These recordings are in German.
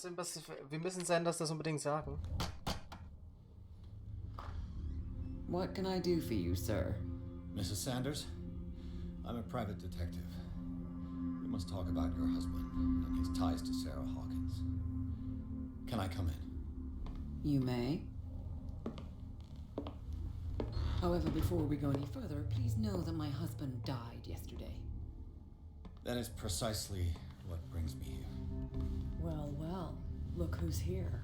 wir müssen Sanders das unbedingt sagen. What can I do for you, sir? Mrs. Sanders, I'm a private detective. We must talk about your husband and his ties to Sarah Hawkins. Can I come in? You may. However, before we go any further, please know that my husband died yesterday. That is precisely what brings me here. Well, well, look who's here.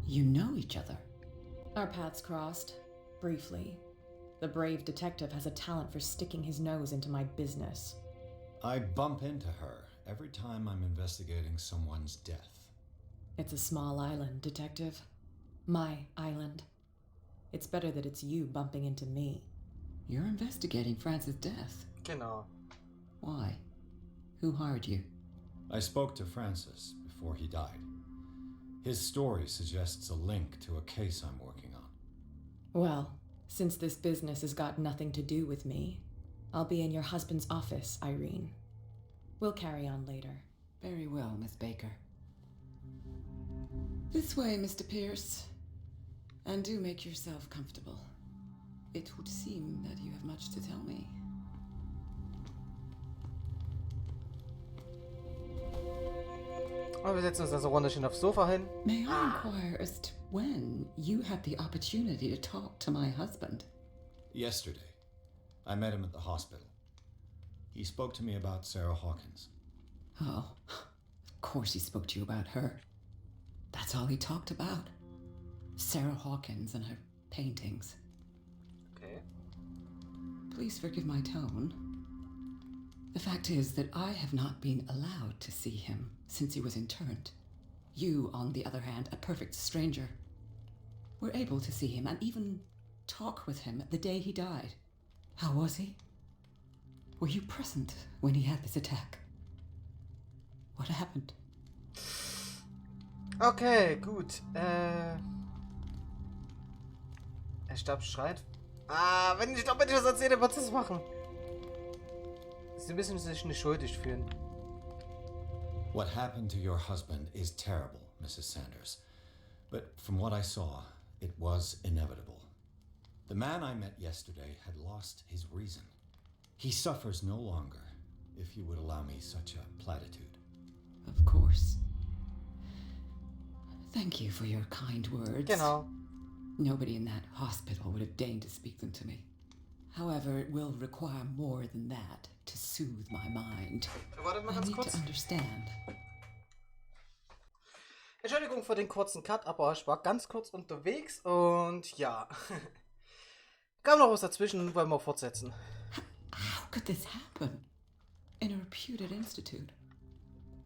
You know each other. Our paths crossed, briefly. The brave detective has a talent for sticking his nose into my business. I bump into her every time I'm investigating someone's death. It's a small island, detective. My island. It's better that it's you bumping into me. You're investigating Francis' death. Genau. Why? Who hired you? I spoke to Francis before he died. His story suggests a link to a case I'm working on. Well, since this business has got nothing to do with me, I'll be in your husband's office, Irene. We'll carry on later. Very well, Miss Baker. This way, Mr. Pierce. And do make yourself comfortable. It would seem that you have much to tell me. Und wir setzen uns also runterchen aufs Sofa hin. May I inquire as to when you had the opportunity to talk to my husband? Yesterday, I met him at the hospital. He spoke to me about Sarah Hawkins. Oh, of course he spoke to you about her. That's all he talked about. Sarah Hawkins and her paintings. Okay. Please forgive my tone. The fact is that I have not been allowed to see him since he was interned. You, on the other hand, a perfect stranger, were able to see him and even talk with him the day he died. How was he? Were you present when he had this attack? What happened? Okay, gut. Er starb schreit. Wenn ich doch, wenn ich das erzähle, wird es machen. Sie müssen sich nicht schuldig fühlen. What happened to your husband is terrible, Mrs. Sanders. But from what I saw, it was inevitable. The man I met yesterday had lost his reason. He suffers no longer, if you would allow me such a platitude. Of course. Thank you for your kind words. Genau. Nobody in that hospital would have deigned to speak them to me. However, it will require more than that to soothe my mind. Wartet mal I ganz need kurz. to understand. Entschuldigung für den kurzen Cut, aber ich war ganz kurz unterwegs und ja. Kam noch was dazwischen, wollen wir fortsetzen. How could this happen? In a reputed institute.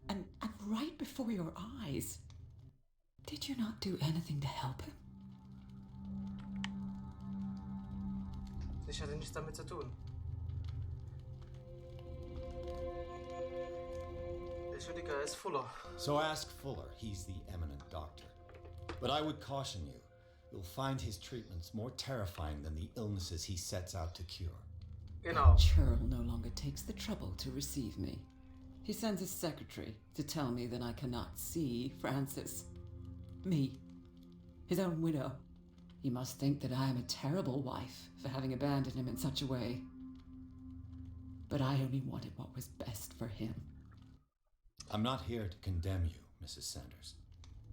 And right before your eyes. Did you not do anything to help him? Ich hatte nichts damit zu tun. Der Schuldiger ist Fuller. So ask Fuller, he's the eminent doctor. But I would caution you, you'll find his treatments more terrifying than the illnesses he sets out to cure. Genau. Churl no longer takes the trouble to receive me. He sends his secretary to tell me that I cannot see Francis. Me, his own widow. He must think that I am a terrible wife for having abandoned him in such a way. But I only wanted what was best for him. I'm not here to condemn you, Mrs. Sanders.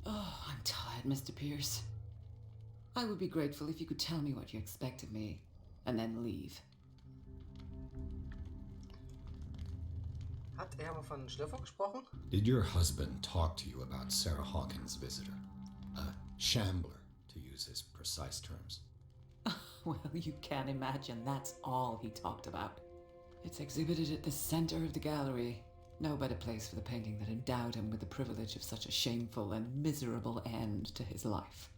Oh, I'm tired, Mr. Pierce. I would be grateful if you could tell me what you expect of me, and then leave. Hat er mal von Schlüpfer gesprochen? Did your husband talk to you about Sarah Hawkins' visitor? A shambler, to use his precise terms. Well, you can imagine that's all he talked about. It's exhibited at the center of the gallery. No better place for the painting that endowed him with the privilege of such a shameful and miserable end to his life.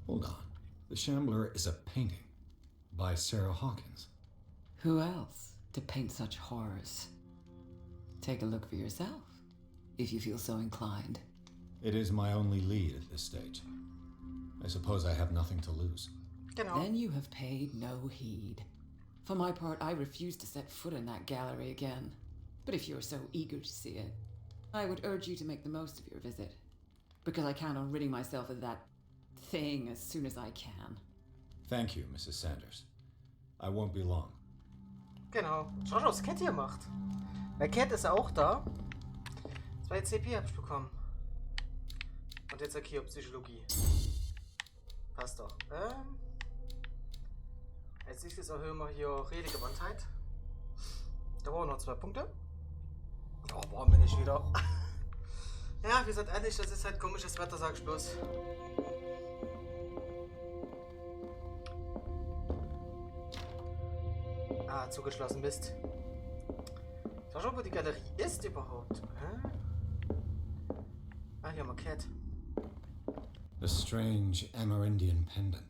Hold on. The Shambler is a painting by Sarah Hawkins. Who else to paint such horrors? Take a look for yourself, if you feel so inclined. It is my only lead at this stage. I suppose I have nothing to lose. Genau. Then you have paid no heed. For my part, I refuse to set foot in that gallery again. But if you're so eager to see it, I would urge you to make the most of your visit. Because I count on ridding myself of that thing as soon as I can. Thank you, Mrs. Sanders. I won't be long. Genau. Schau, was Cat hier macht. Bei Cat ist er auch da. 2 CP habe ich bekommen. Und jetzt hier Psychologie. Passt doch. Als nächstes erhöhen wir hier Redegewandtheit. Da brauchen wir noch 2 Punkte. Oh, brauchen wir nicht wieder. Ja, wie gesagt, ehrlich, das ist halt komisches Wetter, sag ich bloß. Ah, zugeschlossen bist. Schau schon, wo die Galerie ist überhaupt. Hä? Ah, hier haben wir Cat. A strange Amerindian pendant.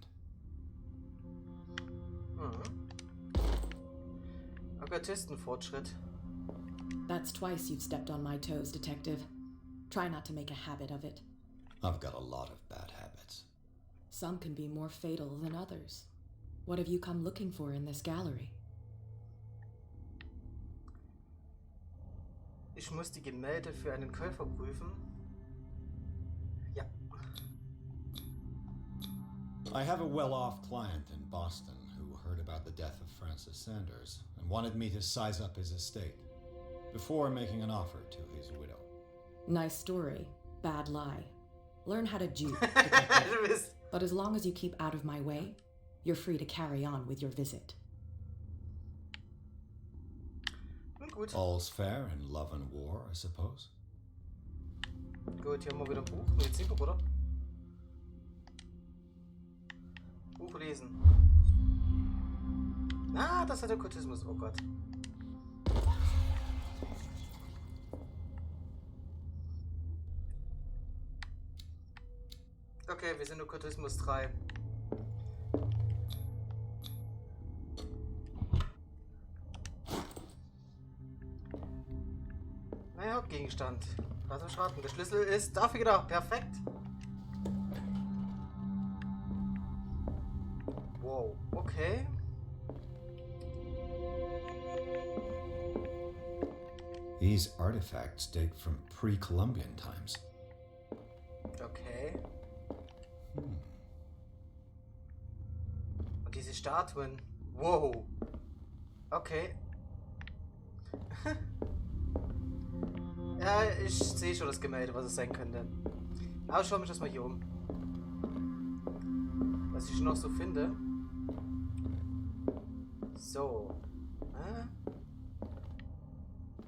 Okkultistenfortschritt. That's twice you've stepped on my toes, Detective. Try not to make a habit of it. I've got a lot of bad habits. Some can be more fatal than others. What have you come looking for in this gallery? Ich muss die Gemälde für einen Käufer prüfen. Ja. I have a well-off client in Boston who heard about the death of Francis Sanders and wanted me to size up his estate before making an offer to his widow. Nice story. Bad lie. Learn how to juke, Detective. But as long as you keep out of my way, you're free to carry on with your visit. Gut. All's fair in love and war, I suppose. Gut, hier haben wir wieder ein Buch. Medizinbuch, oder? Buch lesen. Ah, das hat der Okkultismus. Oh Gott. Okay, wir sind Okkultismus 3. Naja, Hauptgegenstand. Also Schaden. Der Schlüssel ist dafür gedacht. Perfekt. Wow, okay. These artifacts date from pre-Columbian times. Okay. Und diese Statuen. Wow. Okay. Ja, ich sehe schon das Gemälde, was es sein könnte. Aber schau mich das mal hier um. Was ich noch so finde. So.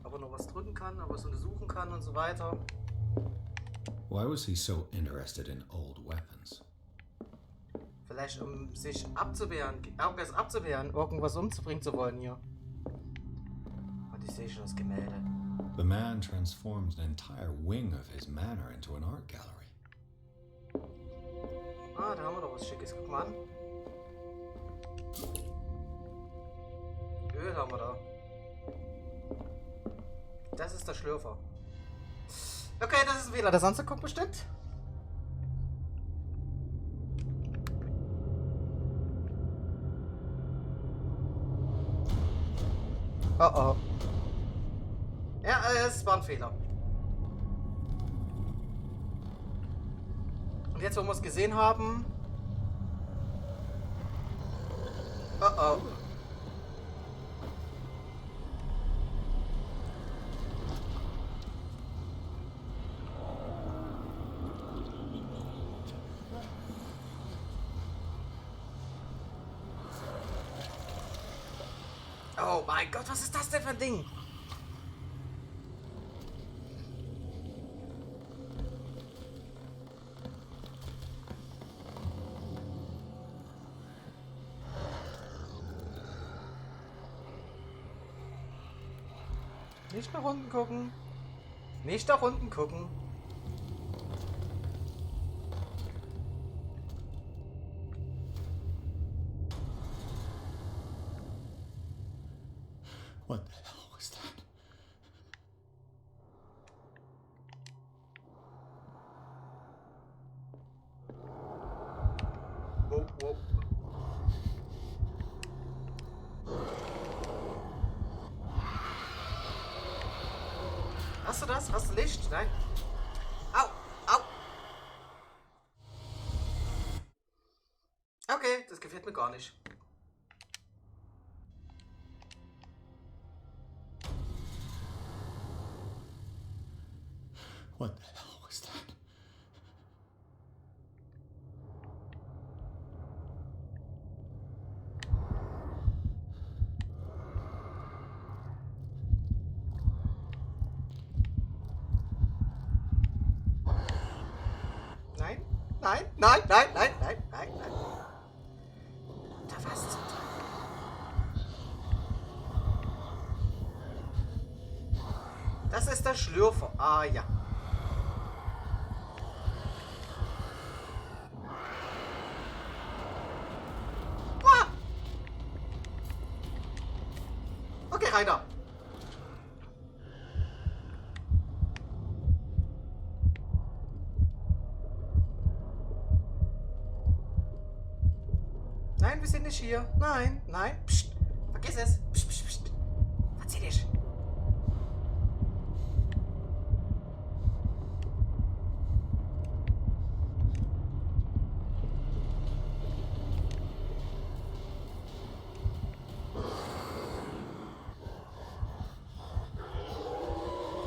Ob er noch was drücken kann, ob er es untersuchen kann und so weiter. Why was he so interested in old weapons? Vielleicht um sich abzuwehren, irgendwas abzuwehren, irgendwas umzubringen zu wollen hier. Und ich sehe schon das Gemälde. The man transformed an entire wing of his manor into an art gallery. Ah, da haben wir doch was Schickes. Guck mal an. Öl haben wir da. Das ist der Schlürfer. Okay, das ist wieder der Sonst guckt bestimmt. Oh oh. Ja, es war ein Fehler. Und jetzt, wo wir es gesehen haben. Oh oh. Oh mein Gott, was ist das denn für ein Ding? Nicht nach unten gucken. Nicht nach unten gucken. What the hell was that? Wow, wow. erwischt. Nein. Au, au. Okay, das gefällt mir gar nicht. What the hell was that? Nein, nein, nein, nein, nein, nein, nein, nein. Da was zum Teufel? Das ist der Schlürfer. Ah ja. Ah! Okay, rein da. Nein, wir sind nicht hier. Nein, nein. Psst. Vergiss es. Psst, psst, psst. Verzieh dich.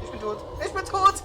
Ich bin tot. Ich bin tot.